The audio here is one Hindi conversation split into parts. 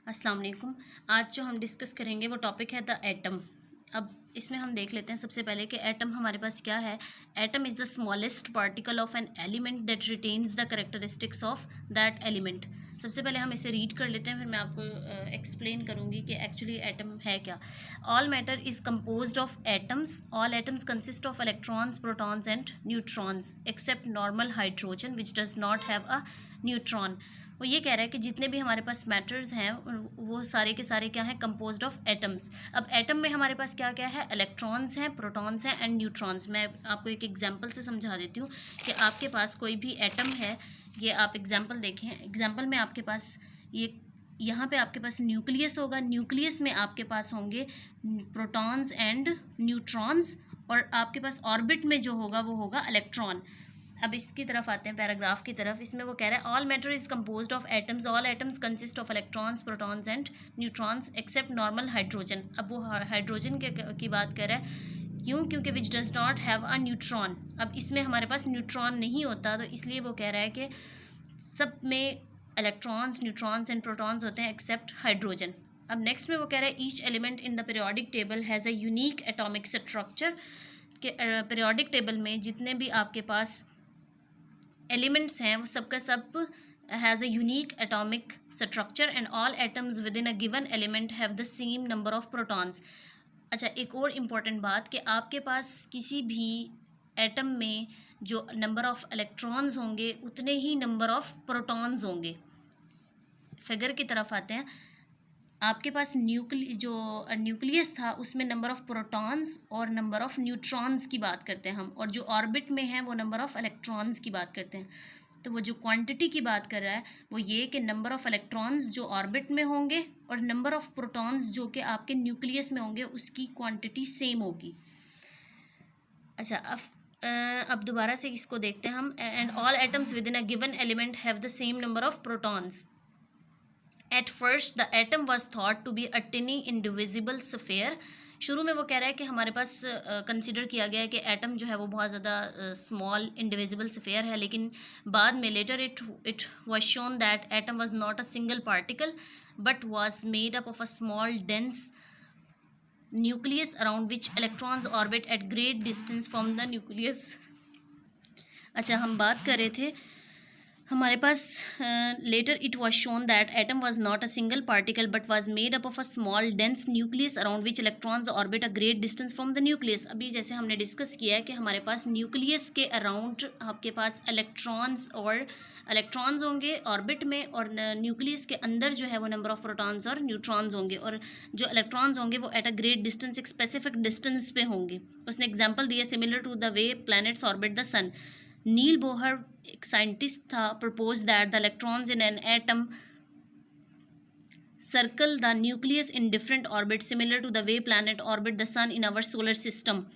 अस्सलाम वालेकुम। आज जो हम डिस्कस करेंगे वो टॉपिक है द एटम। अब इसमें हम देख लेते हैं सबसे पहले कि एटम हमारे पास क्या है। Atom is the smallest particle of an element that retains the characteristics of that element. सबसे पहले हम इसे रीड कर लेते हैं, फिर मैं आपको एक्सप्लेन करूँगी कि एक्चुअली एटम है क्या। All matter is composed of atoms. All atoms consist of electrons, protons and neutrons except normal hydrogen which does not have a neutron. वो ये कह रहा है कि जितने भी हमारे पास मैटर्स हैं वो सारे के सारे क्या हैं, कंपोज्ड ऑफ एटम्स। अब एटम में हमारे पास क्या क्या है, इलेक्ट्रॉन्स हैं, प्रोटॉन्स हैं एंड न्यूट्रॉन्स। मैं आपको एक एग्जांपल से समझा देती हूँ कि आपके पास कोई भी एटम है, ये आप एग्जांपल देखें। एग्जांपल में आपके पास ये यहाँ पे आपके पास न्यूक्लियस होगा, न्यूक्लियस में आपके पास होंगे प्रोटॉन्स एंड न्यूट्रॉन्स, और आपके पास ऑर्बिट में जो होगा वो होगा इलेक्ट्रॉन। अब इसकी तरफ आते हैं, पैराग्राफ की तरफ। इसमें वो कह रहा है all matter is composed of atoms. All atoms consist of electrons, protons and neutrons except normal hydrogen. अब वो हाइड्रोजन की बात कर रहा है, क्यों? क्योंकि विच does not have a neutron. अब इसमें हमारे पास न्यूट्रॉन नहीं होता, तो इसलिए वो कह रहा है कि सब में इलेक्ट्रॉन्स, न्यूट्रॉन्स एंड प्रोटॉन्स होते हैं एक्सेप्ट हाइड्रोजन। अब नेक्स्ट में वो कह रहा है each element in the periodic table has a unique atomic structure. के पीरियोडिक टेबल में जितने भी आपके पास एलिमेंट्स हैं वो सबका सब has a unique atomic structure and all atoms within a given element have the same number of protons. अच्छा, एक और इम्पॉर्टेंट बात कि आपके पास किसी भी एटम में जो नंबर ऑफ इलेक्ट्रॉन्स होंगे उतने ही नंबर ऑफ प्रोटॉन्स होंगे। फिगर की तरफ आते हैं। आपके पास जो न्यूक्लियस था उसमें नंबर ऑफ़ प्रोटॉन्स और नंबर ऑफ़ न्यूट्रॉन्स की बात करते हैं हम, और जो ऑर्बिट में है वो नंबर ऑफ़ इलेक्ट्रॉन्स की बात करते हैं। तो वो जो क्वांटिटी की बात कर रहा है वो ये कि नंबर ऑफ़ इलेक्ट्रॉन्स जो ऑर्बिट में होंगे और नंबर ऑफ़ प्रोटॉन्स जो कि आपके न्यूक्लियस में होंगे उसकी क्वांटिटी सेम होगी। अच्छा, अब दोबारा से इसको देखते हैं हम। And all atoms within a given element have the same number of protons. At first the atom was thought to be a tiny indivisible sphere. शुरू में वो कह रहा है कि हमारे पास कंसिडर किया गया है कि एटम जो है वो बहुत ज़्यादा स्मॉल इंडिविजिबल स्फेयर है, लेकिन बाद में later it was shown that atom was not a single particle but was made up of a small dense nucleus around which electrons orbit at great distance from the nucleus. अच्छा, हम बात कर रहे थे हमारे पास later it was shown that atom was not a single particle but was made up of a small dense nucleus around which electrons orbit a great distance from the nucleus. अभी जैसे हमने डिस्कस किया है कि हमारे पास न्यूक्लियस के अराउंड आपके पास इलेक्ट्रॉन्स होंगे ऑर्बिट में, और न्यूक्लियस के अंदर जो है वो नंबर ऑफ प्रोटॉन्स और न्यूट्रॉन्स होंगे, और जो इलेक्ट्रॉन्स होंगे वो एट अ ग्रेट डिस्टेंस, एक स्पेसिफिक डिस्टेंस पे होंगे। उसने एग्जाम्पल दिया similar to the way planets orbit the sun. Niels Bohr एक साइंटिस्ट था, propose that the electrons in an atom circle the nucleus in different orbits similar to the way planet orbit the sun in our solar system.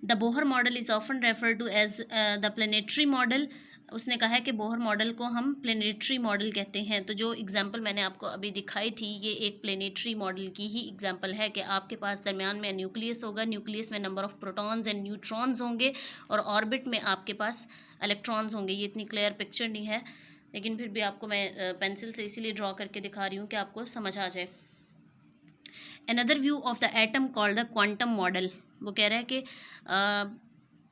The Bohr model is often referred to as the planetary model. उसने कहा है कि बोहर मॉडल को हम प्लेनेटरी मॉडल कहते हैं। तो जो एग्जांपल मैंने आपको अभी दिखाई थी ये एक प्लेनेटरी मॉडल की ही एग्जांपल है कि आपके पास दरमियान में न्यूक्लियस होगा, न्यूक्लियस में number of protons and neutrons होंगे, और ऑर्बिट में आपके पास इलेक्ट्रॉन्स होंगे। ये इतनी क्लियर पिक्चर नहीं है, लेकिन फिर भी आपको मैं पेंसिल से इसीलिए ड्रॉ करके दिखा रही हूँ कि आपको समझ आ जाए। Another view of the atom called the quantum model. वो कह रहा है कि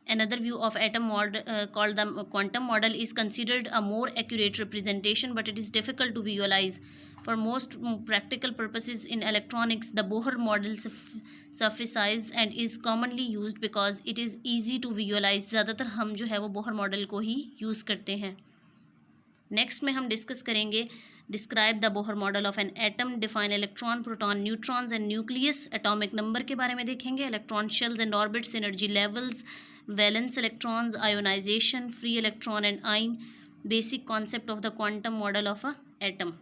another view of atom model called the quantum model is considered a more accurate representation, but it is difficult to visualize. For most practical purposes in electronics, the Bohr model suffices and is commonly used because it is easy to visualize. ज़्यादातर हम जो है वो बोहर मॉडल को ही यूज़ करते हैं। नेक्स्ट में हम डिस्कस करेंगे describe the Bohr model of an atom, define electron, proton, neutrons and nucleus. Atomic number के बारे में देखेंगे, electron shells and orbits, energy levels, valence electrons, ionisation, free electron and ion, basic concept of the quantum model of a atom.